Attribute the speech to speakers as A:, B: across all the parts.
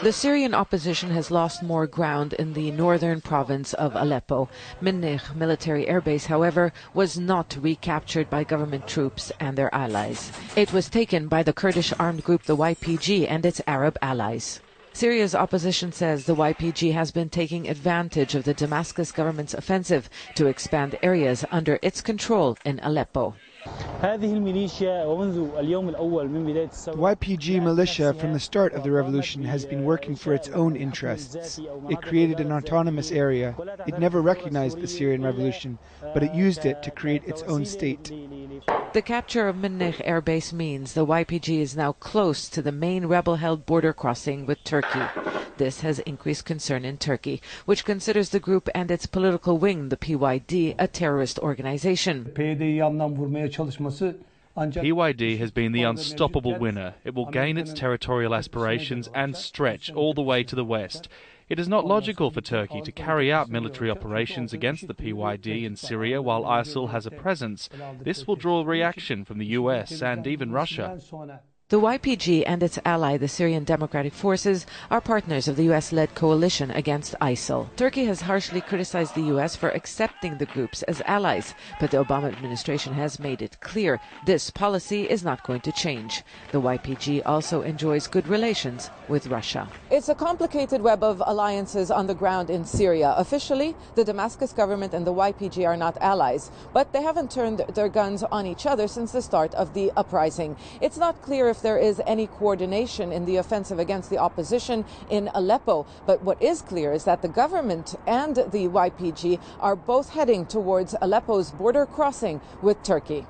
A: The Syrian opposition has lost more ground in the northern province of Aleppo. Minnih military airbase, however, was not recaptured by government troops and their allies. It was taken by the Kurdish armed group the YPG and its Arab allies. Syria's opposition says the YPG has been taking advantage of the Damascus government's offensive to expand areas under its control in Aleppo.
B: The
C: YPG militia from the start of the revolution has been working for its own interests. It created an autonomous area. It never recognized the Syrian revolution, but it used it to create its own state.
A: The capture of Minnih Air Base means the YPG is now close to the main rebel-held border crossing with Turkey. This has increased concern in Turkey, which considers the group and its political wing, the PYD, a terrorist organization.
D: PYD has been the unstoppable winner. It will gain its territorial aspirations and stretch all the way to the west. It is not logical for Turkey to carry out military operations against the PYD in Syria while ISIL has a presence. This will draw reaction from the US and even Russia.
A: The YPG and its ally, the Syrian Democratic Forces, are partners of the US-led coalition against ISIL. Turkey has harshly criticized the US for accepting the groups as allies, but the Obama administration has made it clear this policy is not going to change. The YPG also enjoys good relations with Russia. It's a complicated web of alliances on the ground in Syria. Officially, the Damascus government and the YPG are not allies, but they haven't turned their guns on each other since the start of the uprising. It's not clear if there is any coordination in the offensive against the opposition in Aleppo. But what is clear is that the government and the YPG are both heading towards Aleppo's border crossing with Turkey.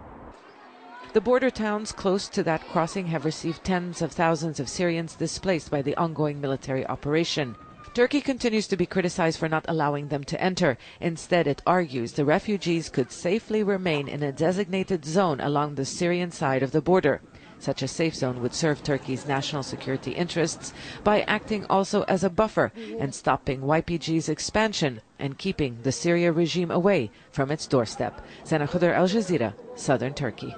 A: The border towns close to that crossing have received tens of thousands of Syrians displaced by the ongoing military operation. Turkey continues to be criticized for not allowing them to enter. Instead, it argues the refugees could safely remain in a designated zone along the Syrian side of the border. Such a safe zone would serve Turkey's national security interests by acting also as a buffer and stopping YPG's expansion and keeping the Syria regime away from its doorstep. Sana Khuder, Al Jazeera, Southern Turkey.